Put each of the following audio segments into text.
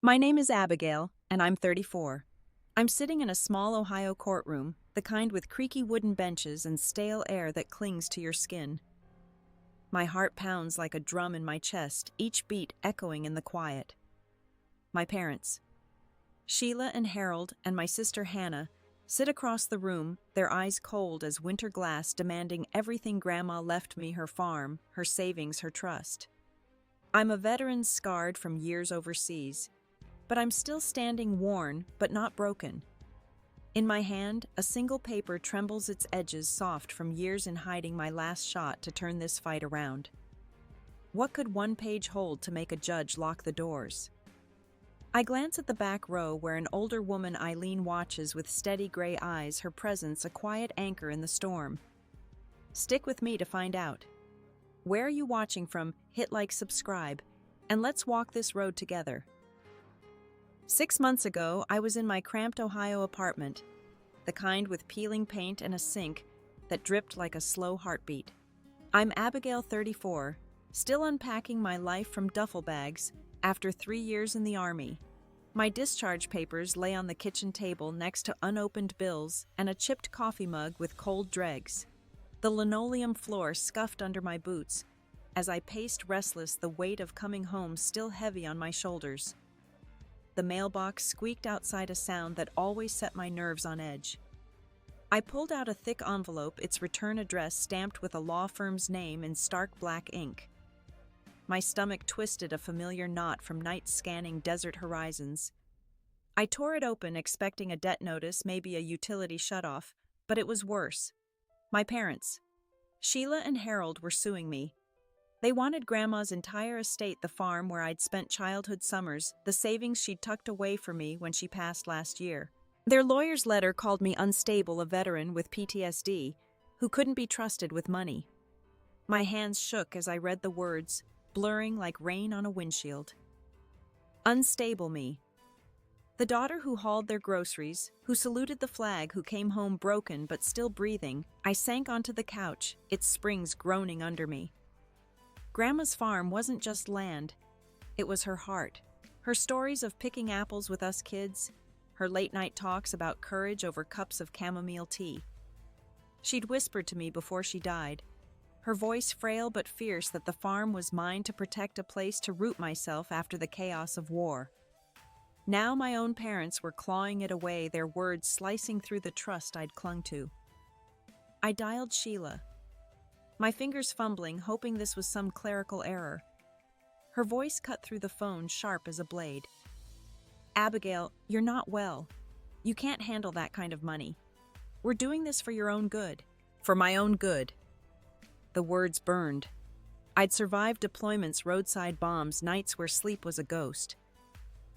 My name is Abigail, and I'm 34. I'm sitting in a small Ohio courtroom, the kind with creaky wooden benches and stale air that clings to your skin. My heart pounds like a drum in my chest, each beat echoing in the quiet. My parents, Sheila and Harold, and my sister Hannah, sit across the room, their eyes cold as winter glass, demanding everything Grandma left me: her farm, her savings, her trust. I'm a veteran scarred from years overseas, but I'm still standing, worn but not broken. In my hand, a single paper trembles, its edges soft from years in hiding, my last shot to turn this fight around. What could one page hold to make a judge lock the doors? I glance at the back row where an older woman, Eileen, watches with steady gray eyes, her presence a quiet anchor in the storm. Stick with me to find out. Where are you watching from? Hit like, subscribe, and let's walk this road together. 6 months ago, I was in my cramped Ohio apartment, the kind with peeling paint and a sink that dripped like a slow heartbeat. I'm Abigail, 34, still unpacking my life from duffel bags after 3 years in the Army. My discharge papers lay on the kitchen table next to unopened bills and a chipped coffee mug with cold dregs. The linoleum floor scuffed under my boots as I paced restless, the weight of coming home still heavy on my shoulders. The mailbox squeaked outside, a sound that always set my nerves on edge. I pulled out a thick envelope, its return address stamped with a law firm's name in stark black ink. My stomach twisted, a familiar knot from nights scanning desert horizons. I tore it open, expecting a debt notice, maybe a utility shutoff, but it was worse. My parents, Sheila and Harold, were suing me. They wanted Grandma's entire estate, the farm where I'd spent childhood summers, the savings she'd tucked away for me when she passed last year. Their lawyer's letter called me unstable, a veteran with PTSD who couldn't be trusted with money. My hands shook as I read the words, blurring like rain on a windshield. Unstable me. The daughter who hauled their groceries, who saluted the flag, who came home broken but still breathing. I sank onto the couch, its springs groaning under me. Grandma's farm wasn't just land, it was her heart. Her stories of picking apples with us kids, her late-night talks about courage over cups of chamomile tea. She'd whispered to me before she died, her voice frail but fierce, that the farm was mine to protect, a place to root myself after the chaos of war. Now my own parents were clawing it away, their words slicing through the trust I'd clung to. I dialed Sheila, my fingers fumbling, hoping this was some clerical error. Her voice cut through the phone, sharp as a blade. Abigail, you're not well. You can't handle that kind of money. We're doing this for your own good. For my own good. The words burned. I'd survived deployments, roadside bombs, nights where sleep was a ghost.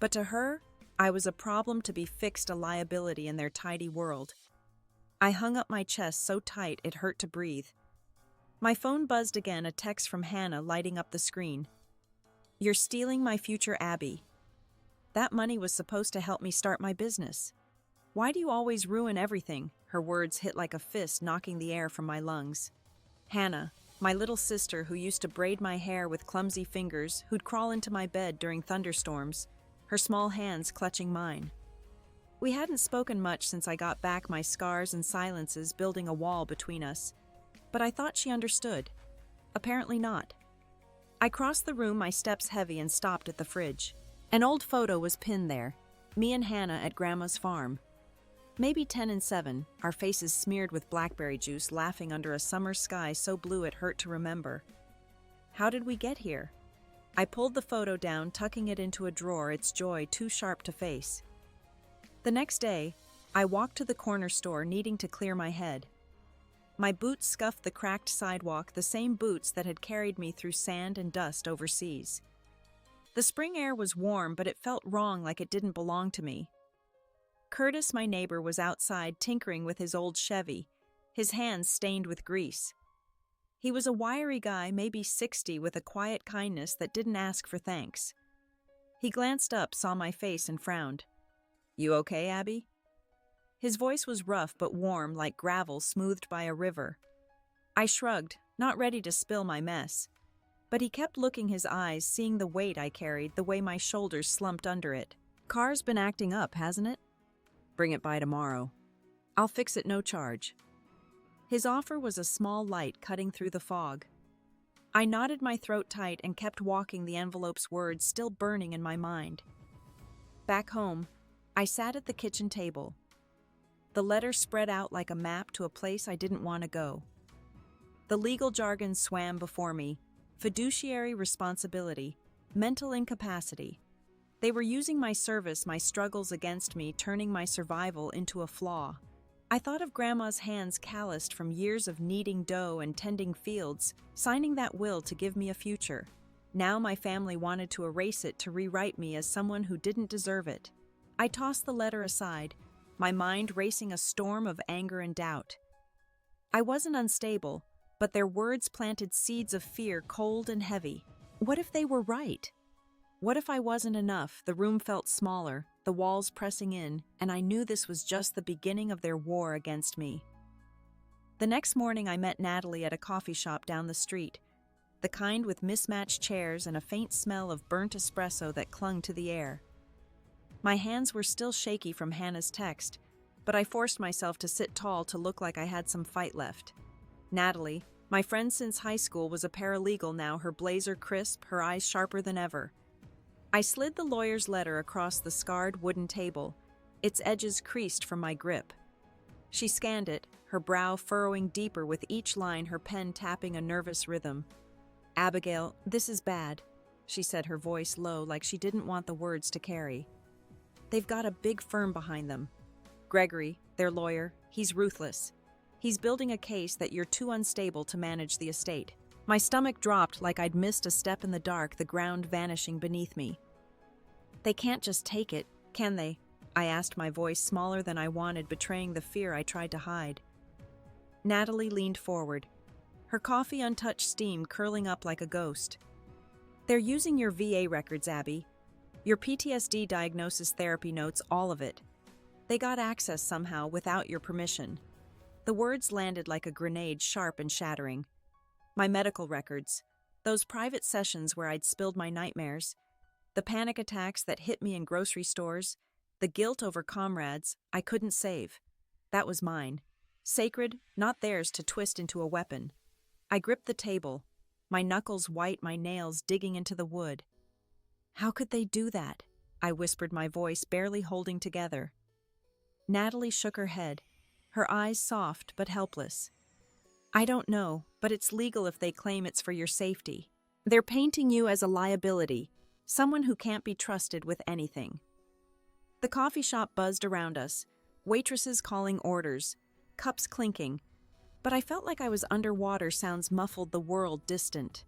But to her, I was a problem to be fixed, a liability in their tidy world. I hung up my chest so tight it hurt to breathe. My phone buzzed again, a text from Hannah lighting up the screen. You're stealing my future, Abby. That money was supposed to help me start my business. Why do you always ruin everything? Her words hit like a fist, knocking the air from my lungs. Hannah, my little sister who used to braid my hair with clumsy fingers, who'd crawl into my bed during thunderstorms, her small hands clutching mine. We hadn't spoken much since I got back, my scars and silences building a wall between us. But I thought she understood. Apparently not. I crossed the room, my steps heavy, and stopped at the fridge. An old photo was pinned there, me and Hannah at Grandma's farm. Maybe 10 and 7, our faces smeared with blackberry juice, laughing under a summer sky so blue it hurt to remember. How did we get here? I pulled the photo down, tucking it into a drawer, its joy too sharp to face. The next day, I walked to the corner store, needing to clear my head. My boots scuffed the cracked sidewalk, the same boots that had carried me through sand and dust overseas. The spring air was warm, but it felt wrong, like it didn't belong to me. Curtis, my neighbor, was outside tinkering with his old Chevy, his hands stained with grease. He was a wiry guy, maybe 60, with a quiet kindness that didn't ask for thanks. He glanced up, saw my face, and frowned. You okay, Abby? His voice was rough but warm, like gravel smoothed by a river. I shrugged, not ready to spill my mess. But he kept looking his eyes, seeing the weight I carried, the way my shoulders slumped under it. Car's been acting up, hasn't it? Bring it by tomorrow. I'll fix it no charge. His offer was a small light cutting through the fog. I knotted my throat tight and kept walking, the envelope's words still burning in my mind. Back home, I sat at the kitchen table. The letter spread out like a map to a place I didn't want to go. The legal jargon swam before me: fiduciary responsibility, mental incapacity. They were using my service, my struggles against me, turning my survival into a flaw. I thought of Grandma's hands calloused from years of kneading dough and tending fields, signing that will to give me a future. Now my family wanted to erase it, to rewrite me as someone who didn't deserve it. I tossed the letter aside, my mind racing a storm of anger and doubt. I wasn't unstable, but their words planted seeds of fear, cold and heavy. What if they were right? What if I wasn't enough? The room felt smaller, the walls pressing in, and I knew this was just the beginning of their war against me. The next morning I met Natalie at a coffee shop down the street, the kind with mismatched chairs and a faint smell of burnt espresso that clung to the air. My hands were still shaky from Hannah's text, but I forced myself to sit tall to look like I had some fight left. Natalie, my friend since high school, was a paralegal now, her blazer crisp, her eyes sharper than ever. I slid the lawyer's letter across the scarred wooden table, its edges creased from my grip. She scanned it, her brow furrowing deeper with each line, her pen tapping a nervous rhythm. "Abigail, this is bad," she said, her voice low, like she didn't want the words to carry. "They've got a big firm behind them. Gregory, their lawyer, he's ruthless. He's building a case that you're too unstable to manage the estate." My stomach dropped like I'd missed a step in the dark, the ground vanishing beneath me. "They can't just take it, can they?" I asked, my voice smaller than I wanted, betraying the fear I tried to hide. Natalie leaned forward, her coffee untouched steam curling up like a ghost. "They're using your VA records, Abby. Your PTSD diagnosis, therapy notes, all of it. They got access somehow without your permission." The words landed like a grenade, sharp and shattering. My medical records, those private sessions where I'd spilled my nightmares, the panic attacks that hit me in grocery stores, the guilt over comrades I couldn't save. That was mine. Sacred, not theirs to twist into a weapon. I gripped the table, my knuckles white, my nails digging into the wood. "How could they do that?" I whispered, my voice barely holding together. Natalie shook her head, her eyes soft but helpless. "I don't know, but it's legal if they claim it's for your safety. They're painting you as a liability, someone who can't be trusted with anything." The coffee shop buzzed around us, waitresses calling orders, cups clinking, but I felt like I was underwater. Sounds muffled, the world distant.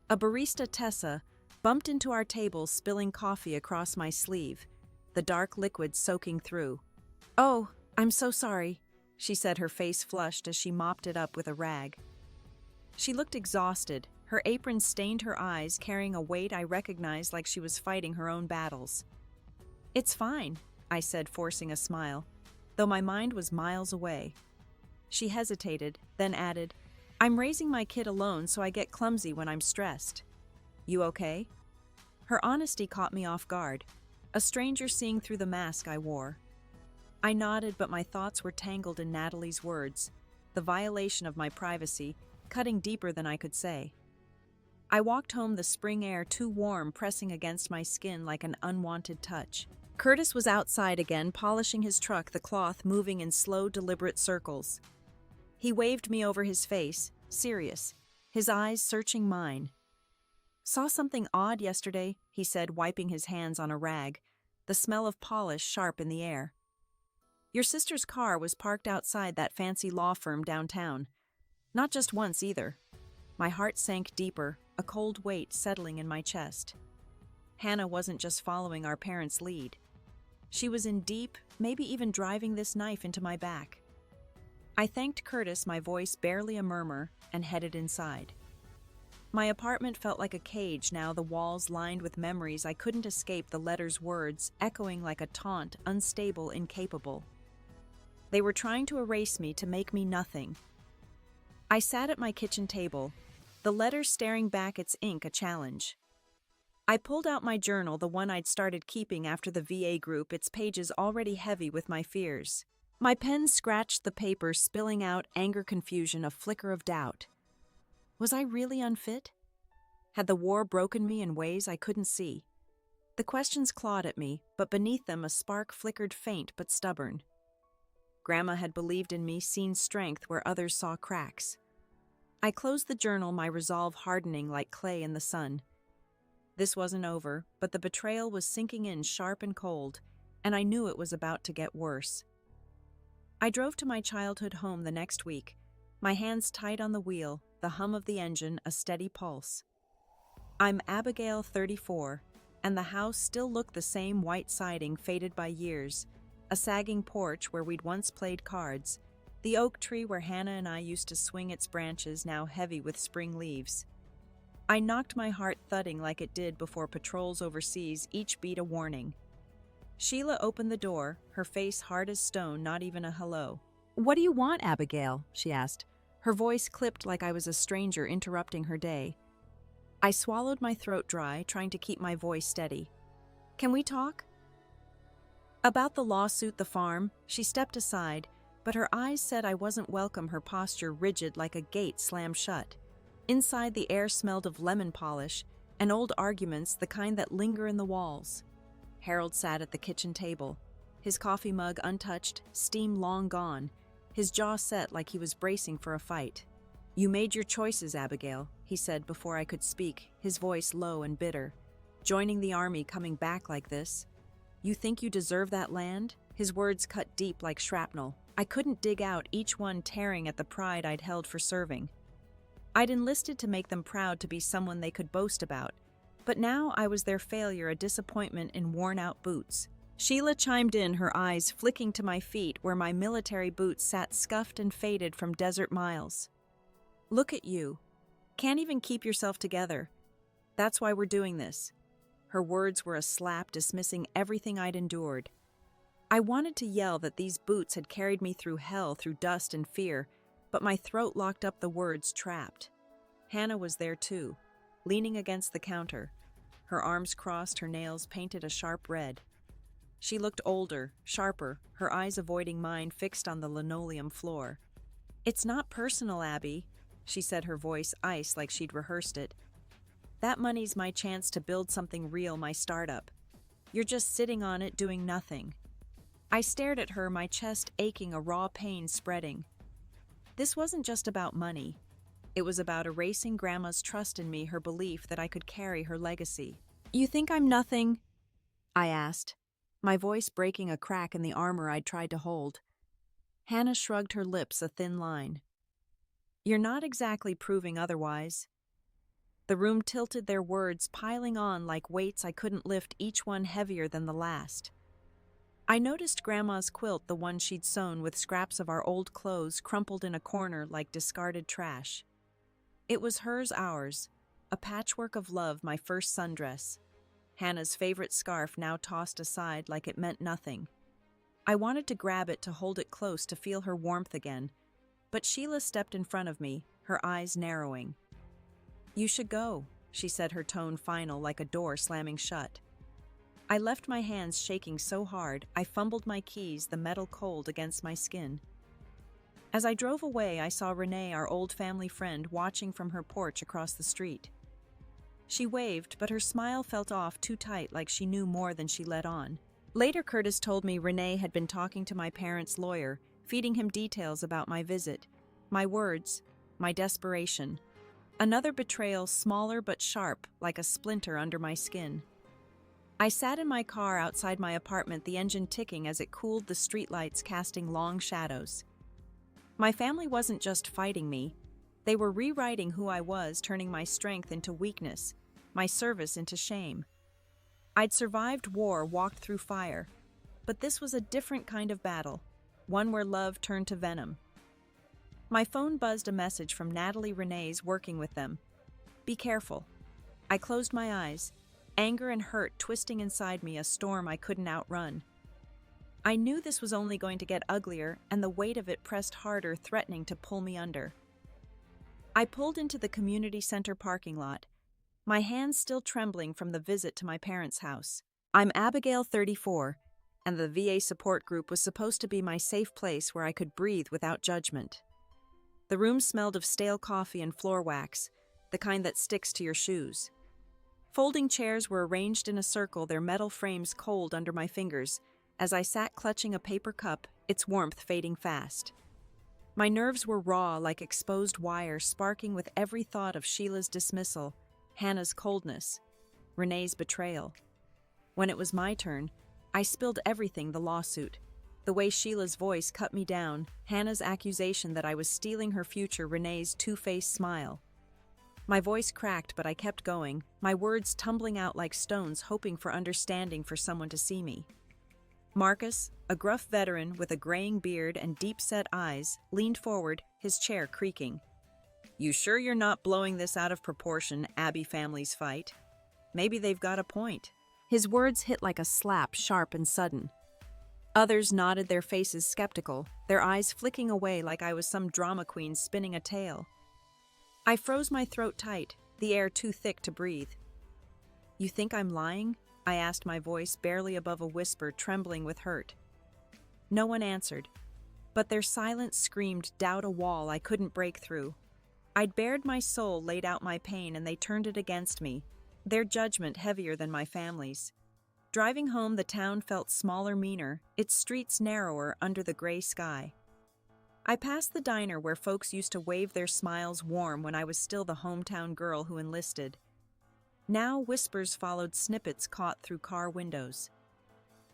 A barista, Tessa, bumped into our table, spilling coffee across my sleeve, the dark liquid soaking through. "Oh, I'm so sorry," she said, her face flushed as she mopped it up with a rag. She looked exhausted, her apron stained her eyes, carrying a weight I recognized, like she was fighting her own battles. "It's fine," I said, forcing a smile, though my mind was miles away. She hesitated, then added, "I'm raising my kid alone, so I get clumsy when I'm stressed." "You okay?" Her honesty caught me off guard, a stranger seeing through the mask I wore. I nodded, but my thoughts were tangled in Natalie's words, the violation of my privacy, cutting deeper than I could say. I walked home, the spring air too warm pressing against my skin like an unwanted touch. Curtis was outside again, polishing his truck, the cloth moving in slow, deliberate circles. He waved me over his face, serious, his eyes searching mine. "Saw something odd yesterday," he said, wiping his hands on a rag, the smell of polish sharp in the air. "Your sister's car was parked outside that fancy law firm downtown. Not just once either." My heart sank deeper, a cold weight settling in my chest. Hannah wasn't just following our parents' lead. She was in deep, maybe even driving this knife into my back. I thanked Curtis, my voice barely a murmur, and headed inside. My apartment felt like a cage now, the walls lined with memories I couldn't escape, the letters' words echoing like a taunt, unstable, incapable. They were trying to erase me, to make me nothing. I sat at my kitchen table, the letter staring back its ink a challenge. I pulled out my journal, the one I'd started keeping after the VA group, its pages already heavy with my fears. My pen scratched the paper, spilling out anger, confusion, a flicker of doubt. Was I really unfit? Had the war broken me in ways I couldn't see? The questions clawed at me, but beneath them a spark flickered, faint but stubborn. Grandma had believed in me, seen strength where others saw cracks. I closed the journal, my resolve hardening like clay in the sun. This wasn't over, but the betrayal was sinking in sharp and cold, and I knew it was about to get worse. I drove to my childhood home the next week, my hands tight on the wheel, the hum of the engine a steady pulse. I'm Abigail, 34, and the house still looked the same, white siding faded by years, a sagging porch where we'd once played cards, the oak tree where Hannah and I used to swing its branches now heavy with spring leaves. I knocked my heart thudding like it did before patrols overseas, each beat a warning. Sheila opened the door, her face hard as stone, not even a hello. "What do you want, Abigail?" she asked. Her voice clipped like I was a stranger interrupting her day. I swallowed my throat dry, trying to keep my voice steady. "Can we talk?" "About the lawsuit, the farm." She stepped aside, but her eyes said I wasn't welcome, her posture rigid like a gate slammed shut. Inside, the air smelled of lemon polish and old arguments, the kind that linger in the walls. Harold sat at the kitchen table, his coffee mug untouched, steam long gone, his jaw set like he was bracing for a fight. "You made your choices, Abigail," he said before I could speak, his voice low and bitter. "Joining the army, coming back like this. You think you deserve that land?" His words cut deep like shrapnel. I couldn't dig out, each one tearing at the pride I'd held for serving. I'd enlisted to make them proud, to be someone they could boast about. But now I was their failure, a disappointment in worn-out boots. Sheila chimed in, her eyes flicking to my feet where my military boots sat scuffed and faded from desert miles. "Look at you. Can't even keep yourself together. That's why we're doing this." Her words were a slap, dismissing everything I'd endured. I wanted to yell that these boots had carried me through hell, through dust and fear, but my throat locked up, the words trapped. Hannah was there too, leaning against the counter. Her arms crossed, her nails painted a sharp red. She looked older, sharper, her eyes avoiding mine, fixed on the linoleum floor. "It's not personal, Abby," she said, her voice ice like she'd rehearsed it. "That money's my chance to build something real, my startup. You're just sitting on it, doing nothing." I stared at her, my chest aching, a raw pain spreading. This wasn't just about money. It was about erasing Grandma's trust in me, her belief that I could carry her legacy. "You think I'm nothing?" I asked, my voice breaking a crack in the armor I'd tried to hold. Hannah shrugged her lips, a thin line. "You're not exactly proving otherwise." The room tilted, their words piling on like weights I couldn't lift, each one heavier than the last. I noticed Grandma's quilt, the one she'd sewn with scraps of our old clothes, crumpled in a corner like discarded trash. It was hers, ours, a patchwork of love, my first sundress. Hannah's favorite scarf now tossed aside like it meant nothing. I wanted to grab it, to hold it close, to feel her warmth again, but Sheila stepped in front of me, her eyes narrowing. "You should go," she said, her tone final like a door slamming shut. I left, my hands shaking so hard I fumbled my keys, the metal cold against my skin. As I drove away, I saw Renee, our old family friend, watching from her porch across the street. She waved, but her smile felt off, too tight, like she knew more than she let on. Later, Curtis told me Renee had been talking to my parents' lawyer, feeding him details about my visit, my words, my desperation. Another betrayal, smaller but sharp, like a splinter under my skin. I sat in my car outside my apartment, the engine ticking as it cooled, the streetlights casting long shadows. My family wasn't just fighting me. They were rewriting who I was, turning my strength into weakness, my service into shame. I'd survived war, walked through fire, but this was a different kind of battle, one where love turned to venom. My phone buzzed, a message from Natalie. Renee's working with them. "Be careful." I closed my eyes, anger and hurt twisting inside me, a storm I couldn't outrun. I knew this was only going to get uglier, and the weight of it pressed harder, threatening to pull me under. I pulled into the community center parking lot, my hands still trembling from the visit to my parents' house. I'm Abigail, 34, and the VA support group was supposed to be my safe place where I could breathe without judgment. The room smelled of stale coffee and floor wax, the kind that sticks to your shoes. Folding chairs were arranged in a circle, their metal frames cold under my fingers, as I sat clutching a paper cup, its warmth fading fast. My nerves were raw like exposed wire, sparking with every thought of Sheila's dismissal, Hannah's coldness, Renee's betrayal. When it was my turn, I spilled everything: the lawsuit, the way Sheila's voice cut me down, Hannah's accusation that I was stealing her future, Renee's two-faced smile. My voice cracked, but I kept going, my words tumbling out like stones, hoping for understanding, for someone to see me. Marcus, a gruff veteran with a graying beard and deep-set eyes, leaned forward, his chair creaking. "You sure you're not blowing this out of proportion, Abby family's fight? Maybe they've got a point." His words hit like a slap, sharp and sudden. Others nodded, their faces skeptical, their eyes flicking away like I was some drama queen spinning a tale. I froze my throat tight, the air too thick to breathe. "You think I'm lying?" I asked, my voice barely above a whisper, trembling with hurt. No one answered, but their silence screamed doubt, a wall I couldn't break through. I'd bared my soul, laid out my pain, and they turned it against me, their judgment heavier than my family's. Driving home, the town felt smaller, meaner, its streets narrower under the gray sky. I passed the diner where folks used to wave their smiles warm when I was still the hometown girl who enlisted. Now whispers followed snippets caught through car windows.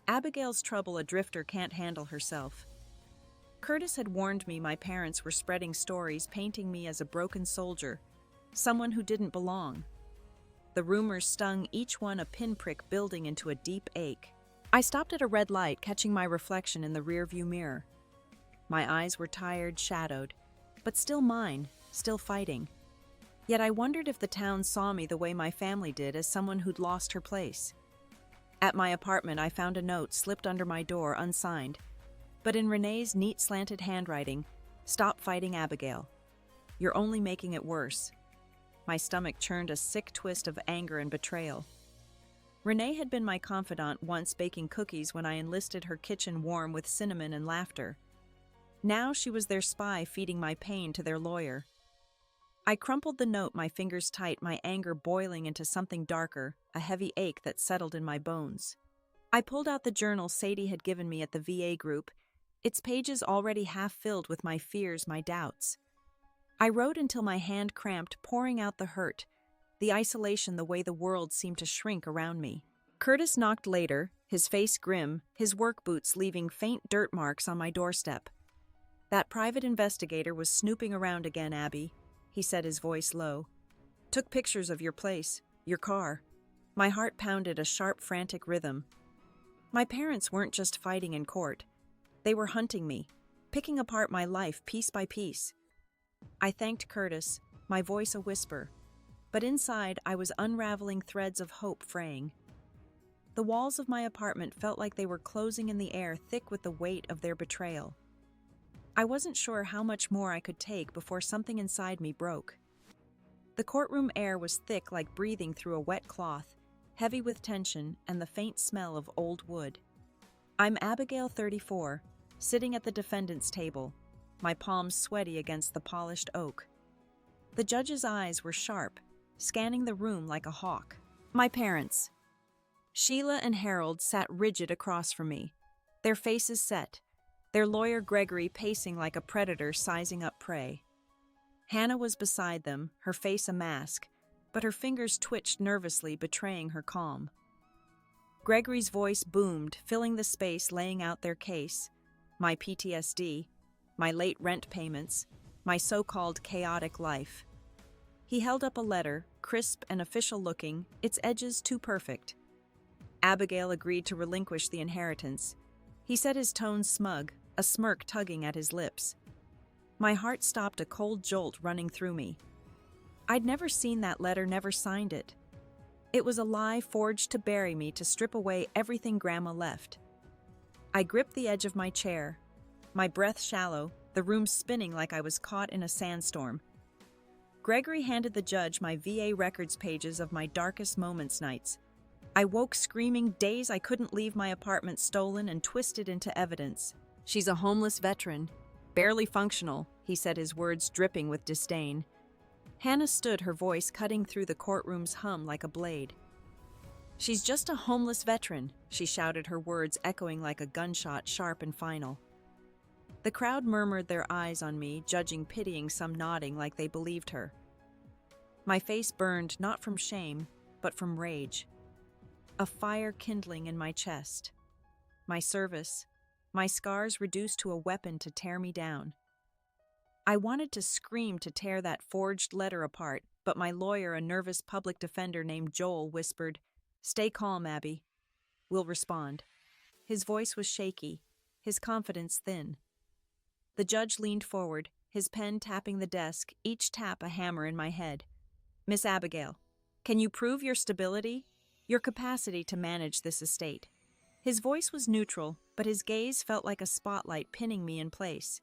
Abigail's trouble, a drifter can't handle herself. Curtis had warned me my parents were spreading stories, painting me as a broken soldier, someone who didn't belong. The rumors stung, each one a pinprick building into a deep ache. I stopped at a red light, catching my reflection in the rearview mirror. My eyes were tired, shadowed, but still mine, still fighting. Yet I wondered if the town saw me the way my family did, as someone who'd lost her place. At my apartment, I found a note slipped under my door, unsigned, but in Renee's neat slanted handwriting, "Stop fighting, Abigail. You're only making it worse." My stomach churned a sick twist of anger and betrayal. Renee had been my confidant once, baking cookies when I enlisted, her kitchen warm with cinnamon and laughter. Now she was their spy, feeding my pain to their lawyer. I crumpled the note, my fingers tight, my anger boiling into something darker, a heavy ache that settled in my bones. I pulled out the journal Sadie had given me at the VA group, its pages already half filled with my fears, my doubts. I wrote until my hand cramped, pouring out the hurt, the isolation, the way the world seemed to shrink around me. Curtis knocked later, his face grim, his work boots leaving faint dirt marks on my doorstep. "That private investigator was snooping around again, Abby," he said, his voice low. "Took pictures of your place, your car." My heart pounded a sharp, frantic rhythm. My parents weren't just fighting in court. They were hunting me, picking apart my life piece by piece. I thanked Curtis, my voice a whisper, but inside I was unraveling threads of hope fraying. The walls of my apartment felt like they were closing in the air, thick with the weight of their betrayal. I wasn't sure how much more I could take before something inside me broke. The courtroom air was thick, like breathing through a wet cloth, heavy with tension and the faint smell of old wood. I'm Abigail, 34, sitting at the defendant's table, my palms sweaty against the polished oak. The judge's eyes were sharp, scanning the room like a hawk. My parents, Sheila and Harold, sat rigid across from me, their faces set, their lawyer Gregory pacing like a predator sizing up prey. Hannah was beside them, her face a mask, but her fingers twitched nervously, betraying her calm. Gregory's voice boomed, filling the space, laying out their case, my PTSD, my late rent payments, my so-called chaotic life. He held up a letter, crisp and official-looking, its edges too perfect. Abigail agreed to relinquish the inheritance. He said, his tone smug, a smirk tugging at his lips. My heart stopped, a cold jolt running through me. I'd never seen that letter, never signed it. It was a lie forged to bury me, to strip away everything Grandma left. I gripped the edge of my chair, my breath shallow, the room spinning like I was caught in a sandstorm. Gregory handed the judge my VA records pages of my darkest moments nights. I woke screaming, days I couldn't leave my apartment stolen and twisted into evidence. She's a homeless veteran, barely functional, he said, his words dripping with disdain. Hannah stood, her voice cutting through the courtroom's hum like a blade. She's just a homeless veteran, she shouted, her words echoing like a gunshot, sharp and final. The crowd murmured, their eyes on me, judging, pitying, some nodding like they believed her. My face burned, not from shame, but from rage. A fire kindling in my chest. My service, my scars reduced to a weapon to tear me down. I wanted to scream, to tear that forged letter apart, but my lawyer, a nervous public defender named Joel, whispered, "Stay calm, Abby. We'll respond." His voice was shaky, his confidence thin. The judge leaned forward, his pen tapping the desk, each tap a hammer in my head. "Miss Abigail, can you prove your stability? Your capacity to manage this estate?" His voice was neutral, but his gaze felt like a spotlight pinning me in place.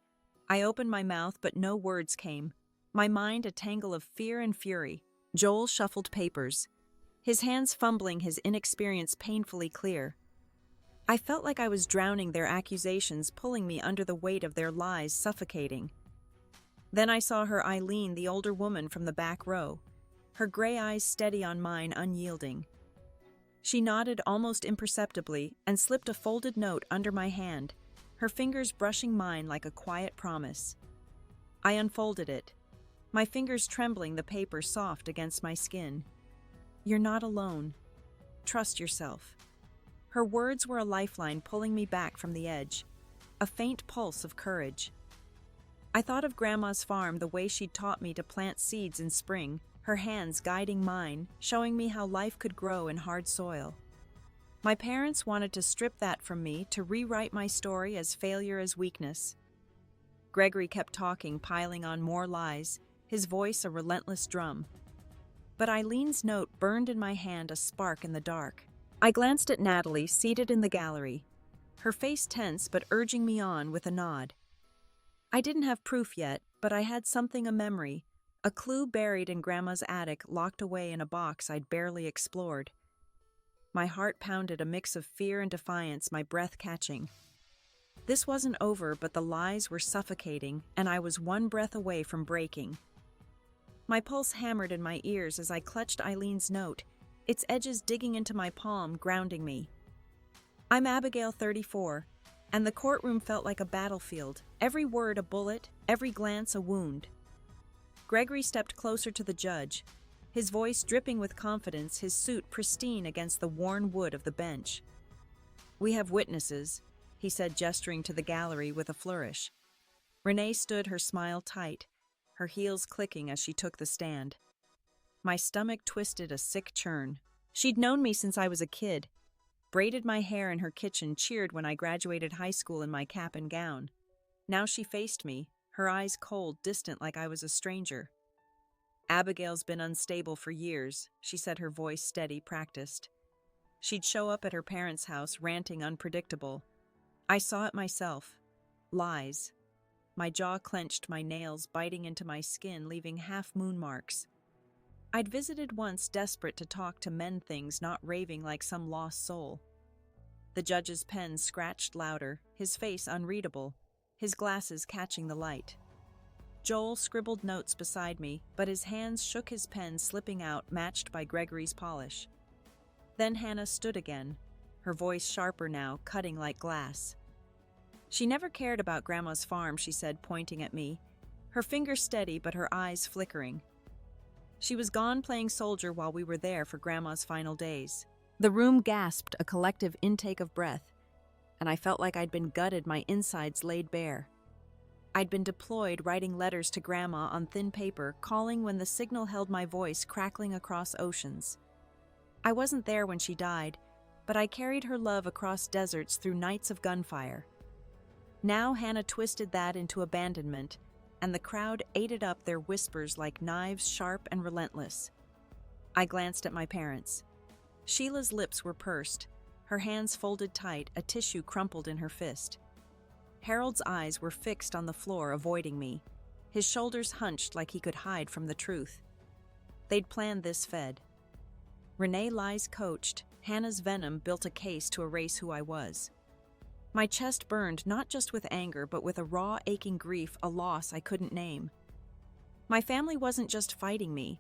I opened my mouth, but no words came. My mind a tangle of fear and fury. Joel shuffled papers, his hands fumbling, his inexperience painfully clear. I felt like I was drowning, their accusations pulling me under the weight of their lies, suffocating. Then I saw her, Eileen, the older woman from the back row, her gray eyes steady on mine, unyielding. She nodded almost imperceptibly and slipped a folded note under my hand, her fingers brushing mine like a quiet promise. I unfolded it, my fingers trembling, the paper soft against my skin. "You're not alone. Trust yourself." Her words were a lifeline pulling me back from the edge, a faint pulse of courage. I thought of Grandma's farm, the way she'd taught me to plant seeds in spring, her hands guiding mine, showing me how life could grow in hard soil. My parents wanted to strip that from me, to rewrite my story as failure, as weakness. Gregory kept talking, piling on more lies, his voice a relentless drum. But Eileen's note burned in my hand, a spark in the dark. I glanced at Natalie, seated in the gallery, her face tense but urging me on with a nod. I didn't have proof yet, but I had something, a memory, a clue buried in Grandma's attic, locked away in a box I'd barely explored. My heart pounded, a mix of fear and defiance, my breath catching. This wasn't over, but the lies were suffocating, and I was one breath away from breaking. My pulse hammered in my ears as I clutched Eileen's note, its edges digging into my palm, grounding me. I'm Abigail, 34, and the courtroom felt like a battlefield, every word a bullet, every glance a wound. Gregory stepped closer to the judge, his voice dripping with confidence, his suit pristine against the worn wood of the bench. "We have witnesses," he said, gesturing to the gallery with a flourish. Renee stood, her smile tight, her heels clicking as she took the stand. My stomach twisted, a sick churn. She'd known me since I was a kid, braided my hair in her kitchen, cheered when I graduated high school in my cap and gown. Now she faced me, her eyes cold, distant, like I was a stranger. "Abigail's been unstable for years," she said, her voice steady, practiced. She'd show up at her parents' house, ranting, unpredictable. I saw it myself. Lies. My jaw clenched, my nails biting into my skin, leaving half-moon marks. I'd visited once, desperate to talk, to mend things, not raving like some lost soul. The judge's pen scratched louder, his face unreadable, his glasses catching the light. Joel scribbled notes beside me, but his hands shook, his pen slipping out, matched by Gregory's polish. Then Hannah stood again, her voice sharper now, cutting like glass. "She never cared about Grandma's farm," she said, pointing at me, her fingers steady but her eyes flickering. "She was gone playing soldier while we were there for Grandma's final days." The room gasped, a collective intake of breath, and I felt like I'd been gutted, my insides laid bare. I'd been deployed, writing letters to Grandma on thin paper, calling when the signal held my voice, crackling across oceans. I wasn't there when she died, but I carried her love across deserts, through nights of gunfire. Now Hannah twisted that into abandonment, and the crowd ate it up, their whispers like knives, sharp and relentless. I glanced at my parents. Sheila's lips were pursed, her hands folded tight, a tissue crumpled in her fist. Harold's eyes were fixed on the floor, avoiding me, his shoulders hunched like he could hide from the truth. They'd planned this fed. Renee lies coached, Hannah's venom built a case to erase who I was. My chest burned not just with anger but with a raw, aching grief, a loss I couldn't name. My family wasn't just fighting me.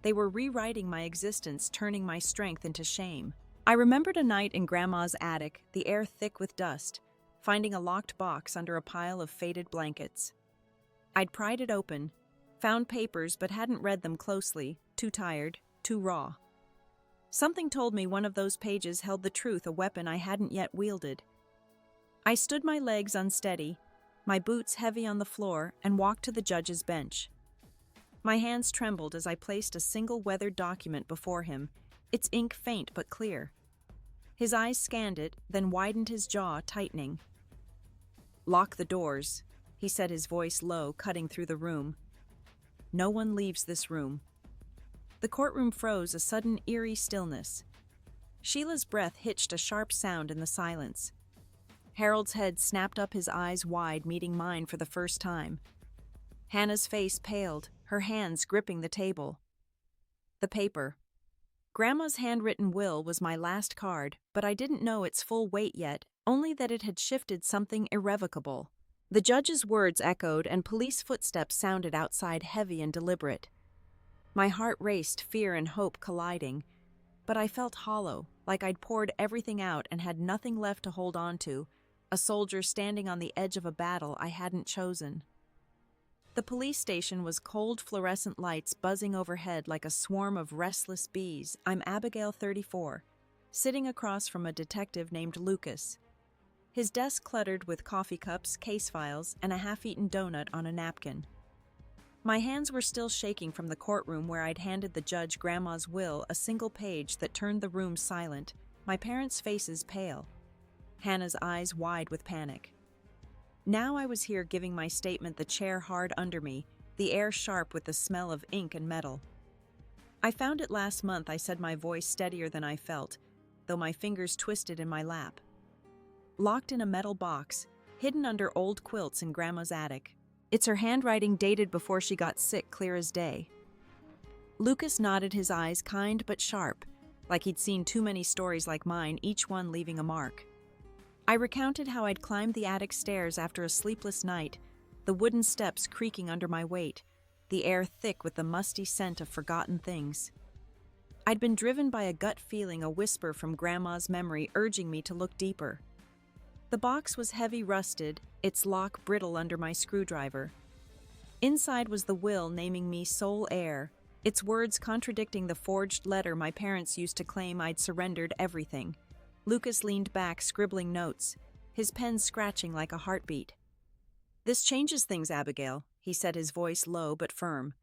They were rewriting my existence, turning my strength into shame. I remembered a night in Grandma's attic, the air thick with dust, finding a locked box under a pile of faded blankets. I'd pried it open, found papers but hadn't read them closely, too tired, too raw. Something told me one of those pages held the truth, a weapon I hadn't yet wielded. I stood my legs unsteady, my boots heavy on the floor, and walked to the judge's bench. My hands trembled as I placed a single weathered document before him, its ink faint but clear. His eyes scanned it, then widened, his jaw tightening. "Lock the doors," he said, his voice low, cutting through the room. "No one leaves this room." The courtroom froze, a sudden eerie stillness. Sheila's breath hitched a sharp sound in the silence. Harold's head snapped up, his eyes wide, meeting mine for the first time. Hannah's face paled, her hands gripping the table. The paper. Grandma's handwritten will was my last card, but I didn't know its full weight yet, only that it had shifted something irrevocable. The judge's words echoed, and police footsteps sounded outside, heavy and deliberate. My heart raced, fear and hope colliding, but I felt hollow, like I'd poured everything out and had nothing left to hold on to, a soldier standing on the edge of a battle I hadn't chosen. The police station was cold, fluorescent lights buzzing overhead like a swarm of restless bees. I'm Abigail, 34, sitting across from a detective named Lucas. His desk cluttered with coffee cups, case files, and a half-eaten donut on a napkin. My hands were still shaking from the courtroom where I'd handed the judge Grandma's will, a single page that turned the room silent, my parents' faces pale, Hannah's eyes wide with panic. Now I was here giving my statement, the chair hard under me, the air sharp with the smell of ink and metal. "I found it last month," I said, my voice steadier than I felt, though my fingers twisted in my lap. "Locked in a metal box, hidden under old quilts in Grandma's attic. It's her handwriting, dated before she got sick, clear as day." Lucas nodded, his eyes kind but sharp, like he'd seen too many stories like mine, each one leaving a mark. I recounted how I'd climbed the attic stairs after a sleepless night, the wooden steps creaking under my weight, the air thick with the musty scent of forgotten things. I'd been driven by a gut feeling, a whisper from Grandma's memory urging me to look deeper. The box was heavy, rusted, its lock brittle under my screwdriver. Inside was the will naming me sole heir, its words contradicting the forged letter my parents used to claim I'd surrendered everything. Lucas leaned back, scribbling notes, his pen scratching like a heartbeat. "This changes things, Abigail," he said, his voice low but firm.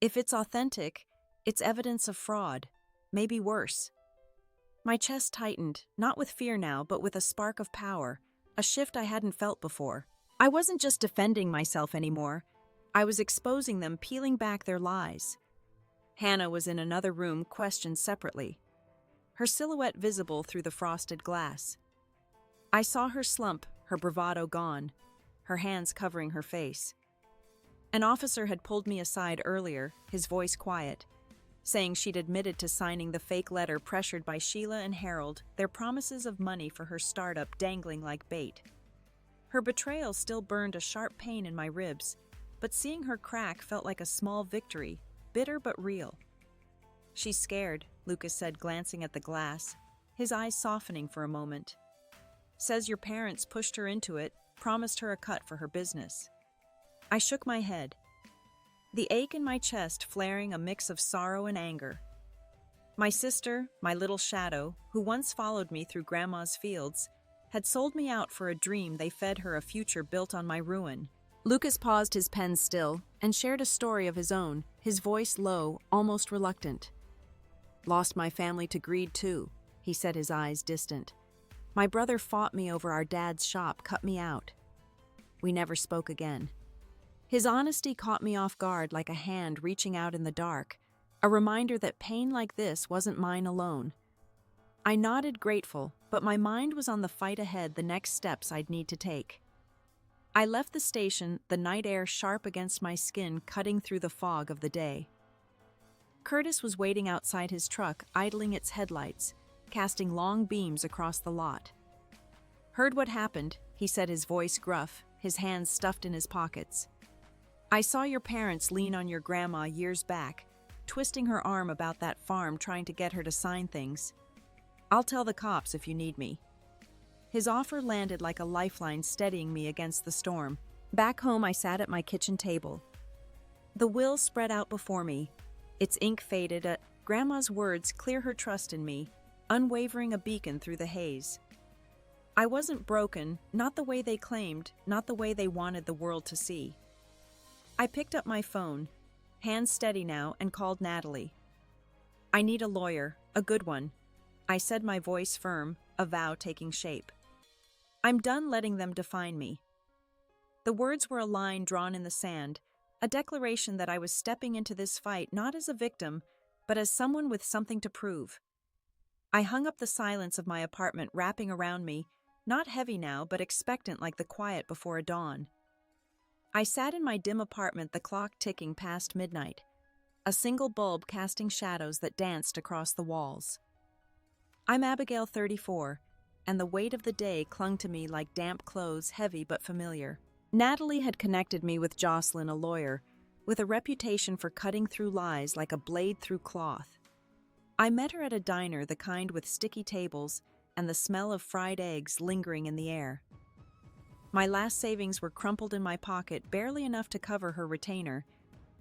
"If it's authentic, it's evidence of fraud, maybe worse." My chest tightened, not with fear now, but with a spark of power, a shift I hadn't felt before. I wasn't just defending myself anymore. I was exposing them, peeling back their lies. Hannah was in another room, questioned separately, her silhouette visible through the frosted glass. I saw her slump, her bravado gone, her hands covering her face. An officer had pulled me aside earlier, his voice quiet, saying she'd admitted to signing the fake letter, pressured by Sheila and Harold, their promises of money for her startup dangling like bait. Her betrayal still burned a sharp pain in my ribs, but seeing her crack felt like a small victory, bitter but real. "She's scared," Lucas said, glancing at the glass, his eyes softening for a moment. "Says your parents pushed her into it, promised her a cut for her business." I shook my head, the ache in my chest flaring, a mix of sorrow and anger. My sister, my little shadow, who once followed me through Grandma's fields, had sold me out for a dream they fed her, a future built on my ruin. Lucas paused, his pen still, and shared a story of his own, his voice low, almost reluctant. "Lost my family to greed too," he said, his eyes distant. "My brother fought me over our dad's shop, cut me out. We never spoke again." His honesty caught me off guard, like a hand reaching out in the dark, a reminder that pain like this wasn't mine alone. I nodded, grateful, but my mind was on the fight ahead, the next steps I'd need to take. I left the station, the night air sharp against my skin, cutting through the fog of the day. Curtis was waiting outside his truck, idling its headlights, casting long beams across the lot. "Heard what happened," he said, his voice gruff, his hands stuffed in his pockets. "I saw your parents lean on your grandma years back, twisting her arm about that farm trying to get her to sign things. I'll tell the cops if you need me." His offer landed like a lifeline, steadying me against the storm. Back home, I sat at my kitchen table. The will spread out before me, its ink faded, Grandma's words clear her trust in me, unwavering, a beacon through the haze. I wasn't broken, not the way they claimed, not the way they wanted the world to see. I picked up my phone, hands steady now, and called Natalie. "I need a lawyer, a good one," I said, my voice firm, a vow taking shape. "I'm done letting them define me." The words were a line drawn in the sand, a declaration that I was stepping into this fight not as a victim, but as someone with something to prove. I hung up the silence of my apartment wrapping around me, not heavy now, but expectant like the quiet before a dawn. I sat in my dim apartment, the clock ticking past midnight, a single bulb casting shadows that danced across the walls. I'm Abigail, 34, and the weight of the day clung to me like damp clothes, heavy but familiar. Natalie had connected me with Jocelyn, a lawyer, with a reputation for cutting through lies like a blade through cloth. I met her at a diner, the kind with sticky tables and the smell of fried eggs lingering in the air. My last savings were crumpled in my pocket, barely enough to cover her retainer,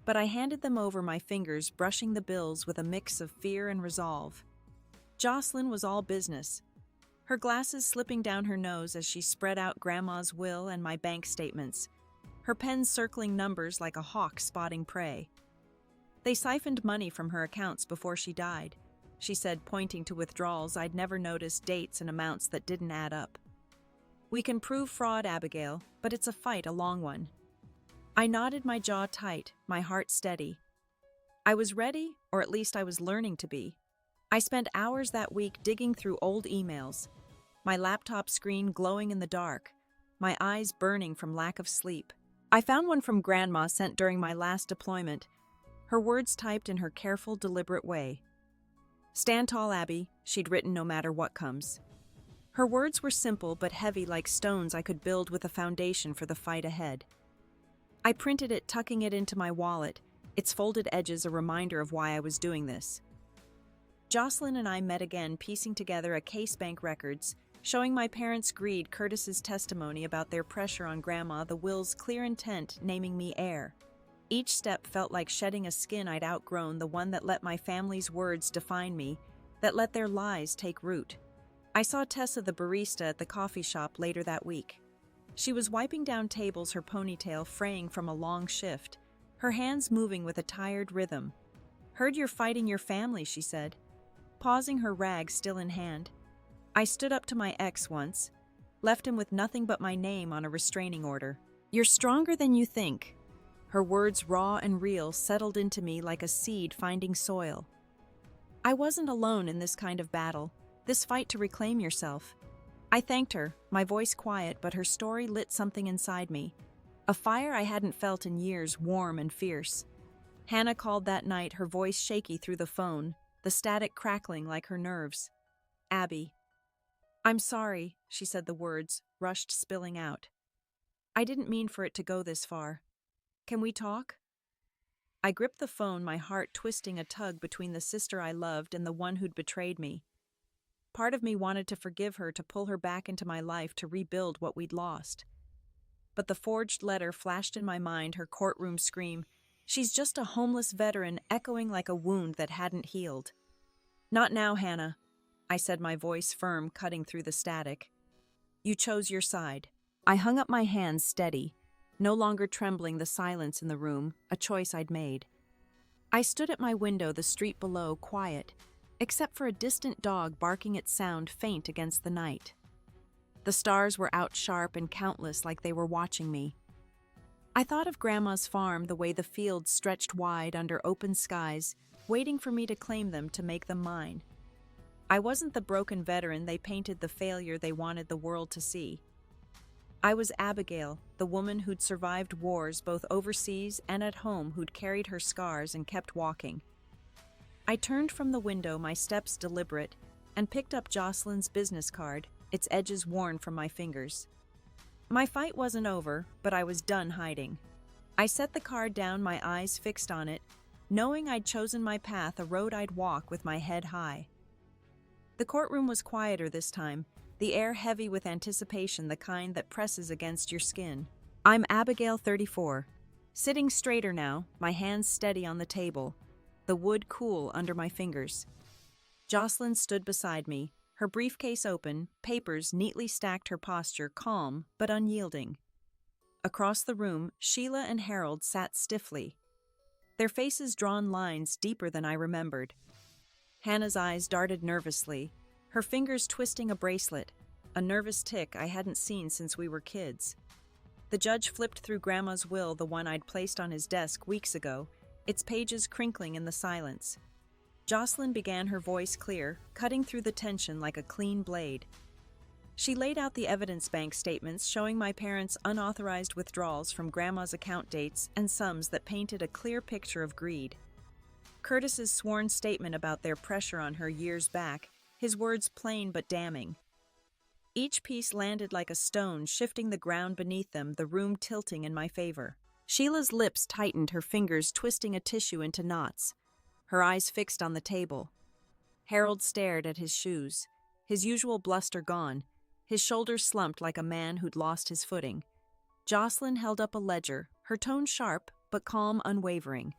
but I handed them over, my fingers brushing the bills with a mix of fear and resolve. Jocelyn was all business, her glasses slipping down her nose as she spread out Grandma's will and my bank statements, her pen circling numbers like a hawk spotting prey. "They siphoned money from her accounts before she died," she said, pointing to withdrawals I'd never noticed, dates and amounts that didn't add up. "We can prove fraud, Abigail, but it's a fight, a long one." I nodded, my jaw tight, my heart steady. I was ready, or at least I was learning to be. I spent hours that week digging through old emails, my laptop screen glowing in the dark, my eyes burning from lack of sleep. I found one from Grandma, sent during my last deployment, her words typed in her careful, deliberate way. "Stand tall, Abby," she'd written, "no matter what comes." Her words were simple but heavy, like stones I could build with a foundation for the fight ahead. I printed it, tucking it into my wallet, its folded edges a reminder of why I was doing this. Jocelyn and I met again, piecing together a case, bank records, showing my parents' greed, Curtis's testimony about their pressure on Grandma, the will's clear intent naming me heir. Each step felt like shedding a skin I'd outgrown, the one that let my family's words define me, that let their lies take root. I saw Tessa, the barista at the coffee shop, later that week. She was wiping down tables, her ponytail fraying from a long shift, her hands moving with a tired rhythm. "Heard you're fighting your family," she said, pausing, her rag still in hand. "I stood up to my ex once, left him with nothing but my name on a restraining order. You're stronger than you think." Her words, raw and real, settled into me like a seed finding soil. I wasn't alone in this kind of battle, this fight to reclaim yourself. I thanked her, my voice quiet, but her story lit something inside me. A fire I hadn't felt in years, warm and fierce. Hannah called that night, her voice shaky through the phone, the static crackling like her nerves. "Abby." "I'm sorry," she said, the words rushed, spilling out. "I didn't mean for it to go this far. Can we talk?" I gripped the phone, my heart twisting, a tug between the sister I loved and the one who'd betrayed me. Part of me wanted to forgive her, to pull her back into my life, to rebuild what we'd lost. But the forged letter flashed in my mind, her courtroom scream, "She's just a homeless veteran," echoing like a wound that hadn't healed. "Not now, Hannah," I said, my voice firm, cutting through the static. "You chose your side." I hung up my hands steady, no longer trembling, the silence in the room, a choice I'd made. I stood at my window, the street below, quiet, except for a distant dog barking, its sound faint against the night. The stars were out sharp and countless, like they were watching me. I thought of Grandma's farm, the way the fields stretched wide under open skies, waiting for me to claim them, to make them mine. I wasn't the broken veteran they painted, the failure they wanted the world to see. I was Abigail, the woman who'd survived wars both overseas and at home, who'd carried her scars and kept walking. I turned from the window, my steps deliberate, and picked up Jocelyn's business card, its edges worn from my fingers. My fight wasn't over, but I was done hiding. I set the card down, my eyes fixed on it, knowing I'd chosen my path, a road I'd walk with my head high. The courtroom was quieter this time, the air heavy with anticipation, the kind that presses against your skin. I'm Abigail, 34. Sitting straighter now, my hands steady on the table, the wood cool under my fingers. Jocelyn stood beside me, her briefcase open, papers neatly stacked, her posture calm but unyielding. Across the room, Sheila and Harold sat stiffly, their faces drawn lines deeper than I remembered. Hannah's eyes darted nervously, her fingers twisting a bracelet, a nervous tick I hadn't seen since we were kids. The judge flipped through Grandma's will, the one I'd placed on his desk weeks ago, its pages crinkling in the silence. Jocelyn began, her voice clear, cutting through the tension like a clean blade. She laid out the evidence bank statements showing my parents' unauthorized withdrawals from Grandma's account, dates and sums that painted a clear picture of greed. Curtis's sworn statement about their pressure on her years back, his words plain but damning. Each piece landed like a stone, shifting the ground beneath them, the room tilting in my favor. Sheila's lips tightened, her fingers twisting a tissue into knots, her eyes fixed on the table. Harold stared at his shoes, his usual bluster gone, his shoulders slumped like a man who'd lost his footing. Jocelyn held up a ledger, her tone sharp but calm, unwavering.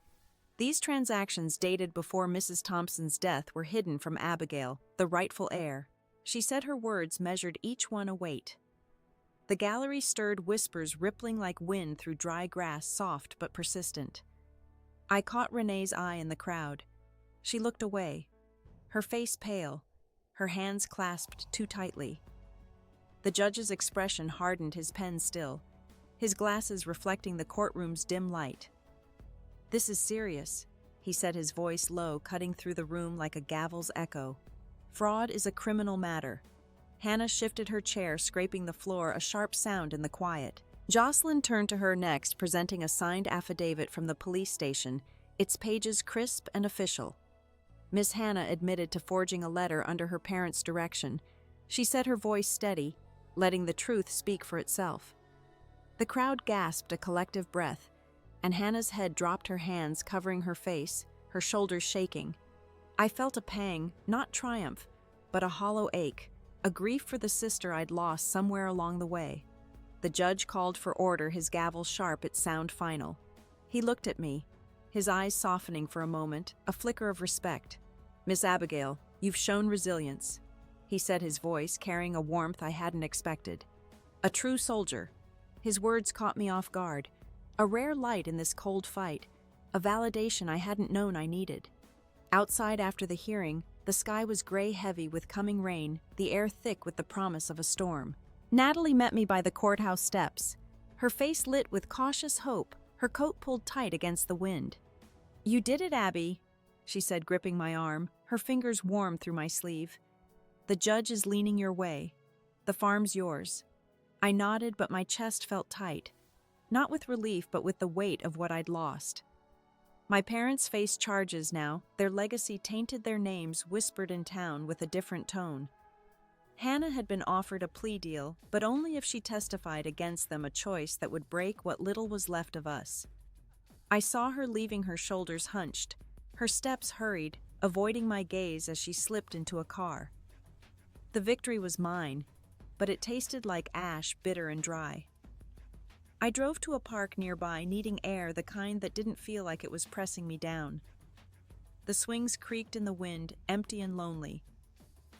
These transactions, dated before Mrs. Thompson's death, were hidden from Abigail, the rightful heir. She said her words measured each one a weight. The gallery stirred, whispers rippling like wind through dry grass, soft but persistent. I caught Renee's eye in the crowd. She looked away, her face pale, her hands clasped too tightly. The judge's expression hardened, his pen still, his glasses reflecting the courtroom's dim light. "This is serious," he said, his voice low, cutting through the room like a gavel's echo. "Fraud is a criminal matter." Hannah shifted her chair, scraping the floor, a sharp sound in the quiet. Jocelyn turned to her next, presenting a signed affidavit from the police station, its pages crisp and official. Miss Hannah admitted to forging a letter under her parents' direction. She said, her voice steady, letting the truth speak for itself. The crowd gasped a collective breath, and Hannah's head dropped, her hands covering her face, her shoulders shaking. I felt a pang, not triumph, but a hollow ache, a grief for the sister I'd lost somewhere along the way. The judge called for order, his gavel sharp, its sound final. He looked at me, his eyes softening for a moment, a flicker of respect. "Miss Abigail, you've shown resilience," he said, his voice carrying a warmth I hadn't expected. "A true soldier." His words caught me off guard, a rare light in this cold fight, a validation I hadn't known I needed. Outside after the hearing, the sky was gray, heavy with coming rain, the air thick with the promise of a storm. Natalie met me by the courthouse steps, her face lit with cautious hope, her coat pulled tight against the wind. "You did it, Abby," she said, gripping my arm, her fingers warm through my sleeve. "The judge is leaning your way. The farm's yours." I nodded, but my chest felt tight, not with relief but with the weight of what I'd lost. My parents faced charges now, their legacy tainted, their names whispered in town with a different tone. Hannah had been offered a plea deal, but only if she testified against them, a choice that would break what little was left of us. I saw her leaving, her shoulders hunched, her steps hurried, avoiding my gaze as she slipped into a car. The victory was mine, but it tasted like ash, bitter and dry. I drove to a park nearby, needing air, the kind that didn't feel like it was pressing me down. The swings creaked in the wind, empty and lonely.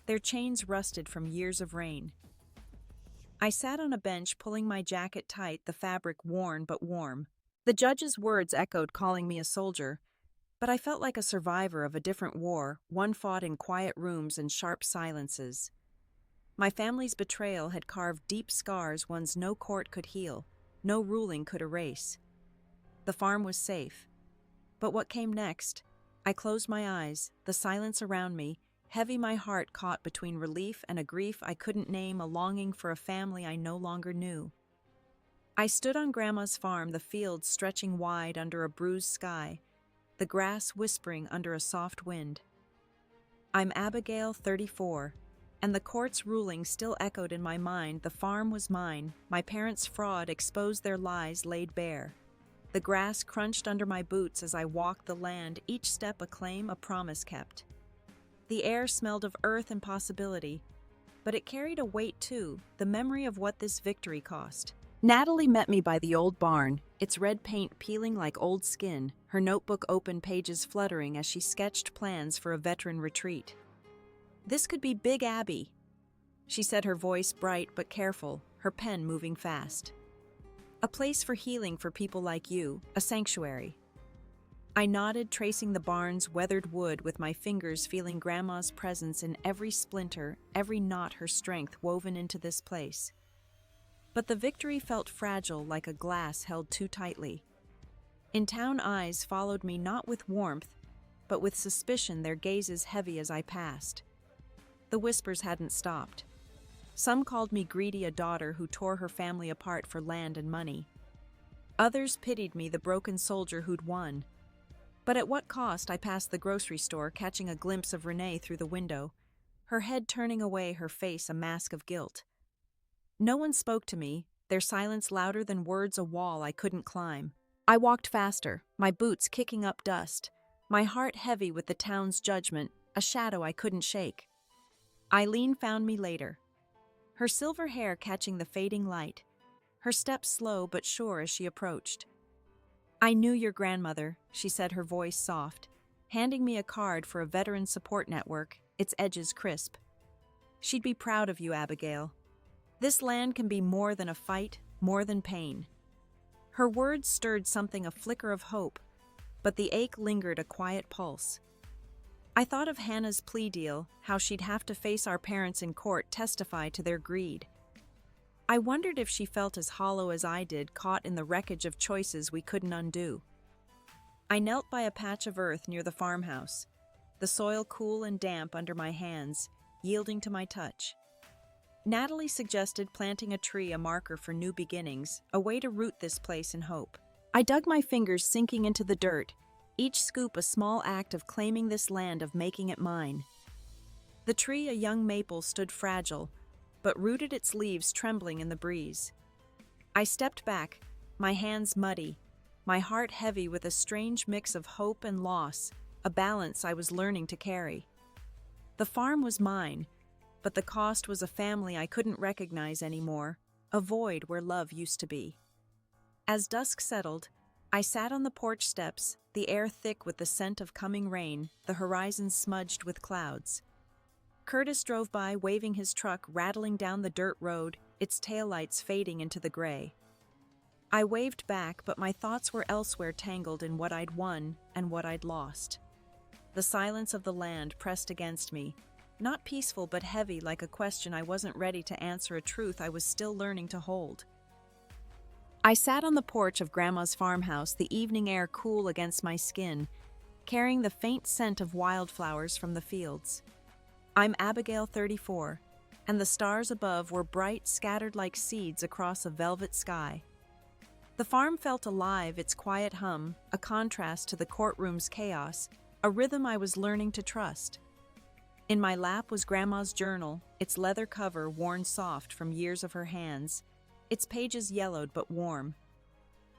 Their chains rusted from years of rain. I sat on a bench, pulling my jacket tight, the fabric worn but warm. The judge's words echoed, calling me a soldier, but I felt like a survivor of a different war, one fought in quiet rooms and sharp silences. My family's betrayal had carved deep scars ones no court could heal, no ruling could erase. The farm was safe. But what came next? I closed my eyes, the silence around me, heavy, my heart caught between relief and a grief I couldn't name, a longing for a family I no longer knew. I stood on Grandma's farm, the fields stretching wide under a bruised sky, the grass whispering under a soft wind. I'm Abigail, 34, and the court's ruling still echoed in my mind. The farm was mine, my parents' fraud exposed, their lies laid bare. The grass crunched under my boots as I walked the land, each step a claim, a promise kept. The air smelled of earth and possibility, but it carried a weight too, the memory of what this victory cost. Natalie met me by the old barn, its red paint peeling like old skin, her notebook open, pages fluttering as she sketched plans for a veteran retreat. "This could be Big Abby," she said, her voice bright but careful, her pen moving fast. "A place for healing for people like you, a sanctuary." I nodded, tracing the barn's weathered wood with my fingers, feeling Grandma's presence in every splinter, every knot, her strength woven into this place. But the victory felt fragile, like a glass held too tightly. In-town eyes followed me, not with warmth, but with suspicion, their gazes heavy as I passed. The whispers hadn't stopped. Some called me greedy, a daughter who tore her family apart for land and money. Others pitied me, the broken soldier who'd won. But at what cost? I passed the grocery store, catching a glimpse of Renee through the window, her head turning away, her face a mask of guilt. No one spoke to me, their silence louder than words, a wall I couldn't climb. I walked faster, my boots kicking up dust, my heart heavy with the town's judgment, a shadow I couldn't shake. Eileen found me later, her silver hair catching the fading light, her steps slow but sure as she approached. "I knew your grandmother," she said, her voice soft, handing me a card for a veteran support network, its edges crisp. "She'd be proud of you, Abigail. This land can be more than a fight, more than pain." Her words stirred something, a flicker of hope, but the ache lingered, a quiet pulse. I thought of Hannah's plea deal, how she'd have to face our parents in court, testify to their greed. I wondered if she felt as hollow as I did, caught in the wreckage of choices we couldn't undo. I knelt by a patch of earth near the farmhouse, the soil cool and damp under my hands, yielding to my touch. Natalie suggested planting a tree, a marker for new beginnings, a way to root this place in hope. I dug my fingers, sinking into the dirt, each scoop a small act of claiming this land, of making it mine. The tree, a young maple, stood fragile, but rooted, its leaves trembling in the breeze. I stepped back, my hands muddy, my heart heavy with a strange mix of hope and loss, a balance I was learning to carry. The farm was mine, but the cost was a family I couldn't recognize anymore, a void where love used to be. As dusk settled, I sat on the porch steps, the air thick with the scent of coming rain, the horizon smudged with clouds. Curtis drove by, waving his truck, rattling down the dirt road, its taillights fading into the gray. I waved back, but my thoughts were elsewhere, tangled in what I'd won and what I'd lost. The silence of the land pressed against me, not peaceful but heavy, like a question I wasn't ready to answer, a truth I was still learning to hold. I sat on the porch of Grandma's farmhouse, the evening air cool against my skin, carrying the faint scent of wildflowers from the fields. I'm Abigail, 34, and the stars above were bright, scattered like seeds across a velvet sky. The farm felt alive, its quiet hum, a contrast to the courtroom's chaos, a rhythm I was learning to trust. In my lap was Grandma's journal, its leather cover worn soft from years of her hands, its pages yellowed but warm.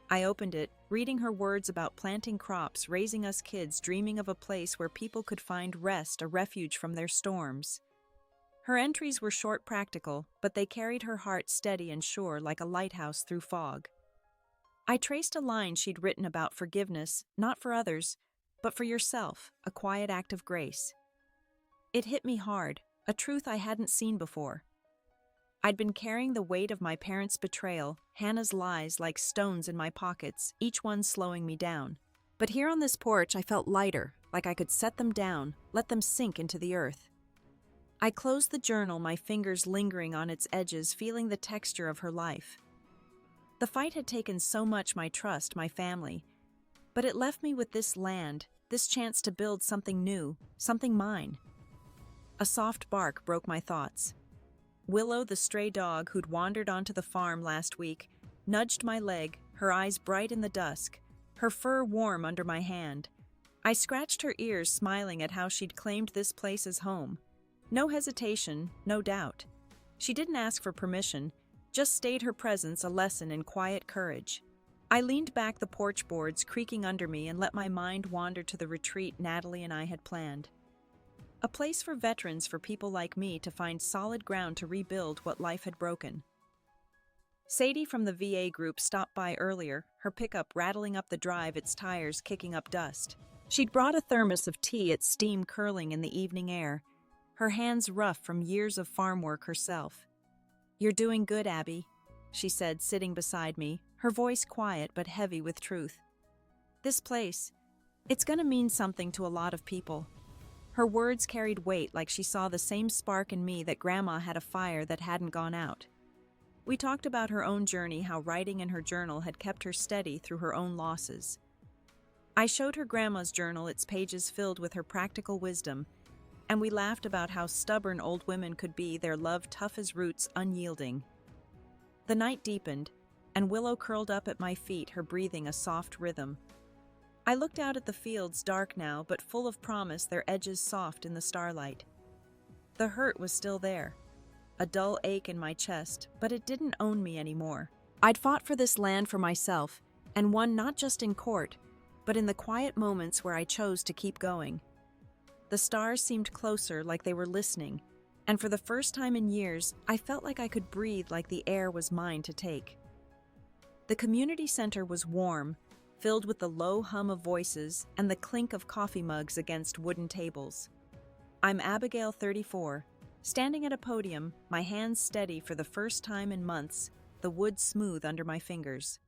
I opened it, reading her words about planting crops, raising us kids, dreaming of a place where people could find rest, a refuge from their storms. Her entries were short, practical, but they carried her heart steady and sure, like a lighthouse through fog. I traced a line she'd written about forgiveness, not for others, but for yourself, a quiet act of grace. It hit me hard, a truth I hadn't seen before. I'd been carrying the weight of my parents' betrayal, Hannah's lies, like stones in my pockets, each one slowing me down. But here on this porch I felt lighter, like I could set them down, let them sink into the earth. I closed the journal, my fingers lingering on its edges, feeling the texture of her life. The fight had taken so much, my trust, my family, but it left me with this land, this chance to build something new, something mine. A soft bark broke my thoughts. Willow, the stray dog who'd wandered onto the farm last week, nudged my leg, her eyes bright in the dusk, her fur warm under my hand. I scratched her ears, smiling at how she'd claimed this place as home. No hesitation, no doubt. She didn't ask for permission, just stayed her presence a lesson in quiet courage. I leaned back, the porch boards creaking under me, and let my mind wander to the retreat Natalie and I had planned. A place for veterans, for people like me to find solid ground to rebuild what life had broken. Sadie from the VA group stopped by earlier, her pickup rattling up the drive, its tires kicking up dust. She'd brought a thermos of tea, its steam curling in the evening air, her hands rough from years of farm work herself. "You're doing good, Abby," she said, sitting beside me, her voice quiet but heavy with truth. "This place, it's gonna mean something to a lot of people." Her words carried weight, like she saw the same spark in me that Grandma had a fire that hadn't gone out. We talked about her own journey, how writing in her journal had kept her steady through her own losses. I showed her Grandma's journal, its pages filled with her practical wisdom, and we laughed about how stubborn old women could be, their love tough as roots, unyielding. The night deepened, and Willow curled up at my feet, her breathing a soft rhythm. I looked out at the fields, dark now, but full of promise, their edges soft in the starlight. The hurt was still there, a dull ache in my chest, but it didn't own me anymore. I'd fought for this land for myself, and won not just in court, but in the quiet moments where I chose to keep going. The stars seemed closer, like they were listening, and for the first time in years, I felt like I could breathe, like the air was mine to take. The community center was warm, filled with the low hum of voices and the clink of coffee mugs against wooden tables. I'm Abigail, 34, standing at a podium, my hands steady for the first time in months, the wood smooth under my fingers.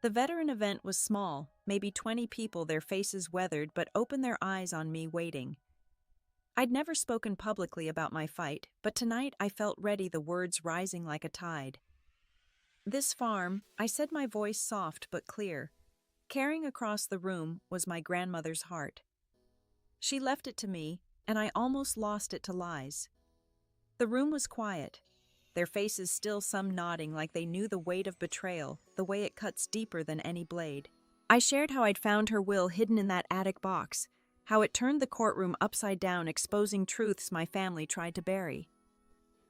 The veteran event was small, maybe 20 people, their faces weathered, but opened their eyes on me, waiting. I'd never spoken publicly about my fight, but tonight I felt ready, the words rising like a tide. "This farm," I said, my voice soft but clear. Carrying across the room was my grandmother's heart. She left it to me, and I almost lost it to lies. The room was quiet, their faces still, some nodding like they knew the weight of betrayal, the way it cuts deeper than any blade. I shared how I'd found her will hidden in that attic box, how it turned the courtroom upside down, exposing truths my family tried to bury.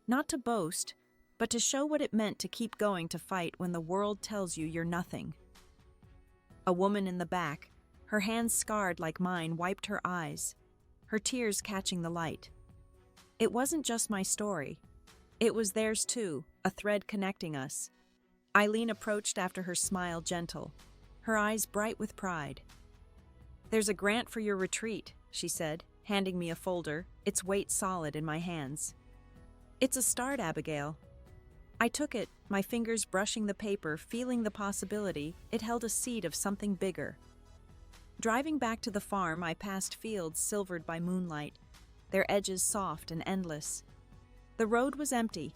Not to boast, but to show what it meant to keep going, to fight when the world tells you you're nothing. A woman in the back, her hands scarred like mine, wiped her eyes, her tears catching the light. It wasn't just my story. It was theirs too, a thread connecting us. Eileen approached, after her smile gentle, her eyes bright with pride. "There's a grant for your retreat," she said, handing me a folder, its weight solid in my hands. "It's a start, Abigail." I took it, my fingers brushing the paper, feeling the possibility it held a seed of something bigger. Driving back to the farm, I passed fields silvered by moonlight, their edges soft and endless. The road was empty,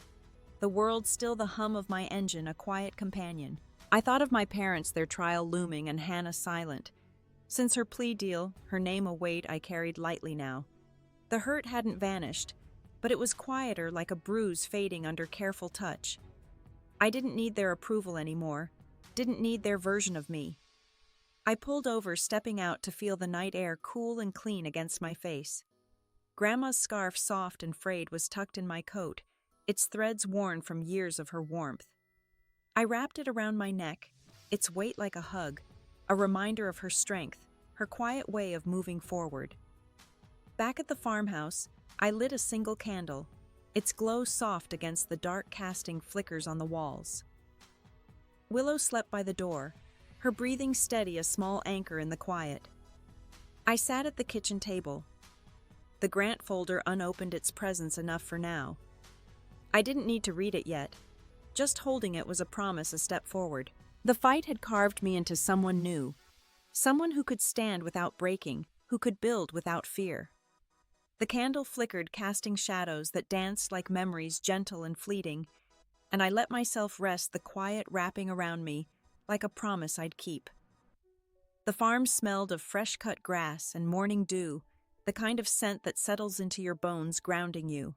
the world still, the hum of my engine a quiet companion. I thought of my parents, their trial looming, and Hannah silent. Since her plea deal, her name a weight I carried lightly now. The hurt hadn't vanished, but it was quieter, like a bruise fading under careful touch. I didn't need their approval anymore, didn't need their version of me. I pulled over, stepping out to feel the night air cool and clean against my face. Grandma's scarf, soft and frayed, was tucked in my coat, its threads worn from years of her warmth. I wrapped it around my neck, its weight like a hug, a reminder of her strength, her quiet way of moving forward. Back at the farmhouse, I lit a single candle, its glow soft against the dark casting flickers on the walls. Willow slept by the door, her breathing steady, a small anchor in the quiet. I sat at the kitchen table, the grant folder unopened, its presence enough for now. I didn't need to read it yet. Just holding it was a promise, a step forward. The fight had carved me into someone new, someone who could stand without breaking, who could build without fear. The candle flickered, casting shadows that danced like memories, gentle and fleeting, and I let myself rest, the quiet wrapping around me, like a promise I'd keep. The farm smelled of fresh-cut grass and morning dew, the kind of scent that settles into your bones, grounding you.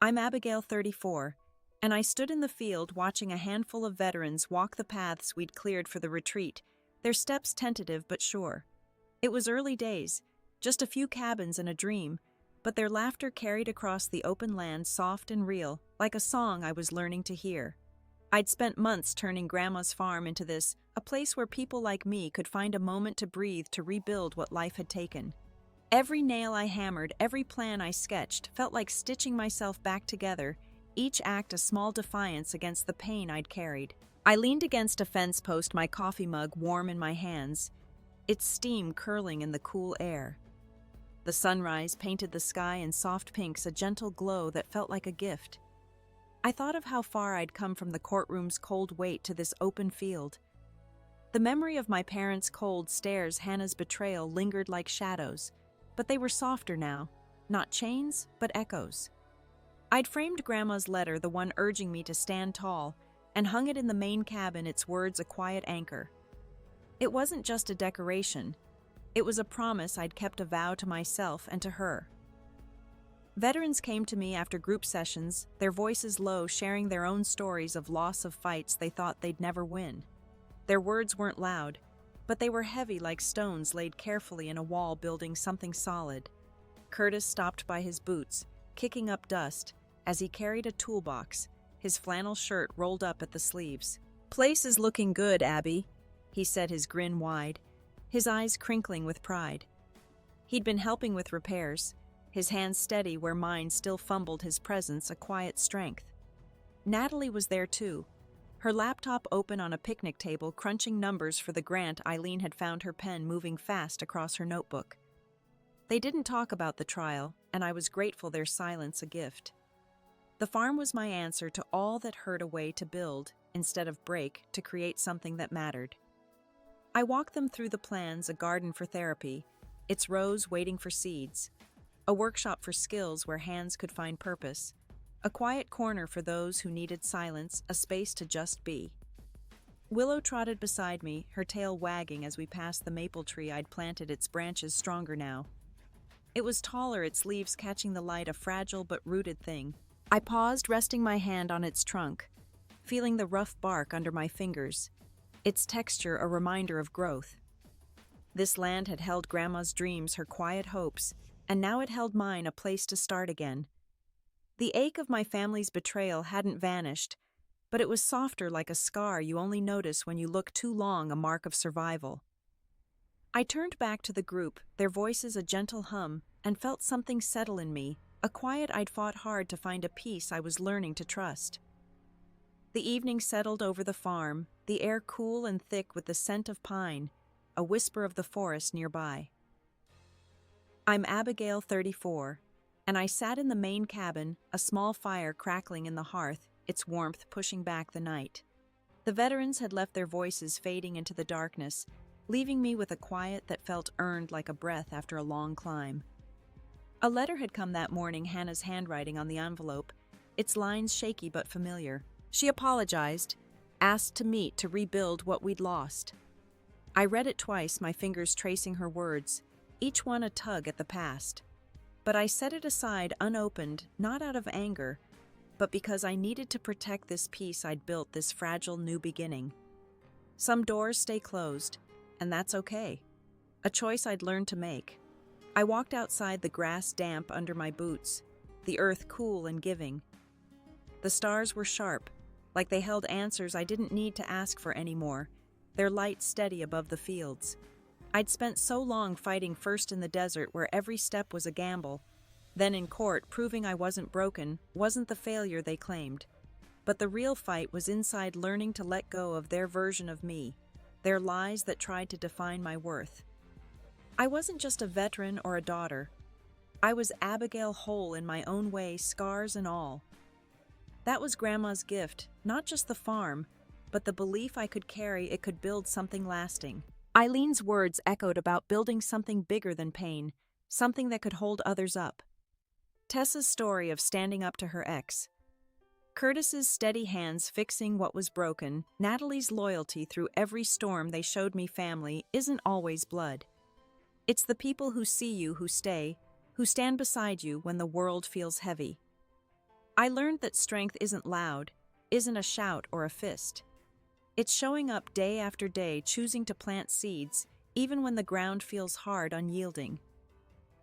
I'm Abigail, 34, and I stood in the field watching a handful of veterans walk the paths we'd cleared for the retreat, their steps tentative but sure. It was early days, just a few cabins and a dream, but their laughter carried across the open land soft and real, like a song I was learning to hear. I'd spent months turning Grandma's farm into this, a place where people like me could find a moment to breathe to rebuild what life had taken. Every nail I hammered, every plan I sketched, felt like stitching myself back together, each act a small defiance against the pain I'd carried. I leaned against a fence post, my coffee mug warm in my hands, its steam curling in the cool air. The sunrise painted the sky in soft pinks, a gentle glow that felt like a gift. I thought of how far I'd come from the courtroom's cold weight to this open field. The memory of my parents' cold stares, Hannah's betrayal, lingered like shadows, but they were softer now, not chains, but echoes. I'd framed Grandma's letter, the one urging me to stand tall, and hung it in the main cabin, its words a quiet anchor. It wasn't just a decoration. It was a promise I'd kept, a vow to myself and to her. Veterans came to me after group sessions, their voices low, sharing their own stories of loss, of fights they thought they'd never win. Their words weren't loud, but they were heavy like stones laid carefully in a wall building something solid. Curtis stopped by his boots, kicking up dust, as he carried a toolbox, his flannel shirt rolled up at the sleeves. "Place is looking good, Abby," he said, his grin wide, his eyes crinkling with pride. He'd been helping with repairs, his hands steady where mine still fumbled, his presence a quiet strength. Natalie was there too, her laptop open on a picnic table, crunching numbers for the grant. Eileen had found her pen moving fast across her notebook. They didn't talk about the trial, and I was grateful, their silence a gift. The farm was my answer to all that hurt, a way to build, instead of break, to create something that mattered. I walked them through the plans, a garden for therapy, its rows waiting for seeds, a workshop for skills where hands could find purpose, a quiet corner for those who needed silence, a space to just be. Willow trotted beside me, her tail wagging as we passed the maple tree I'd planted, its branches stronger now. It was taller, its leaves catching the light, a fragile but rooted thing. I paused, resting my hand on its trunk, feeling the rough bark under my fingers, its texture a reminder of growth. This land had held Grandma's dreams, her quiet hopes, and now it held mine, a place to start again. The ache of my family's betrayal hadn't vanished, but it was softer, like a scar you only notice when you look too long, a mark of survival. I turned back to the group, their voices a gentle hum, and felt something settle in me, a quiet I'd fought hard to find, a peace I was learning to trust. The evening settled over the farm, the air cool and thick with the scent of pine, a whisper of the forest nearby. I'm Abigail, 34, and I sat in the main cabin, a small fire crackling in the hearth, its warmth pushing back the night. The veterans had left, their voices fading into the darkness, leaving me with a quiet that felt earned, like a breath after a long climb. A letter had come that morning, Hannah's handwriting on the envelope, its lines shaky but familiar. She apologized, asked to meet to rebuild what we'd lost. I read it twice, my fingers tracing her words, each one a tug at the past. But I set it aside unopened, not out of anger, but because I needed to protect this piece I'd built, this fragile new beginning. Some doors stay closed, and that's okay. A choice I'd learned to make. I walked outside, the grass damp under my boots, the earth cool and giving. The stars were sharp, like they held answers I didn't need to ask for anymore, their light steady above the fields. I'd spent so long fighting, first in the desert where every step was a gamble, then in court proving I wasn't broken, wasn't the failure they claimed. But the real fight was inside, learning to let go of their version of me, their lies that tried to define my worth. I wasn't just a veteran or a daughter. I was Abigail, whole in my own way, scars and all. That was Grandma's gift, not just the farm, but the belief I could carry, it could build something lasting. Eileen's words echoed about building something bigger than pain, something that could hold others up. Tessa's story of standing up to her ex. Curtis's steady hands fixing what was broken, Natalie's loyalty through every storm they showed me. Family isn't always blood. It's the people who see you, who stay, who stand beside you when the world feels heavy. I learned that strength isn't loud, isn't a shout or a fist. It's showing up day after day, choosing to plant seeds, even when the ground feels hard, unyielding.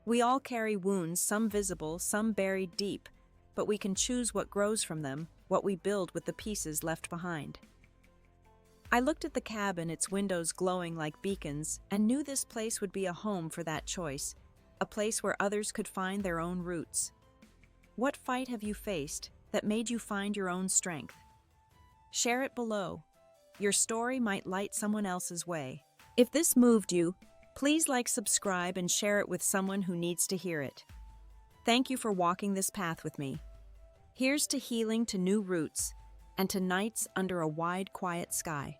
We all carry wounds, some visible, some buried deep, but we can choose what grows from them, what we build with the pieces left behind. I looked at the cabin, its windows glowing like beacons, and knew this place would be a home for that choice, a place where others could find their own roots. What fight have you faced that made you find your own strength? Share it below. Your story might light someone else's way. If this moved you, please like, subscribe, and share it with someone who needs to hear it. Thank you for walking this path with me. Here's to healing, to new roots, and to nights under a wide, quiet sky.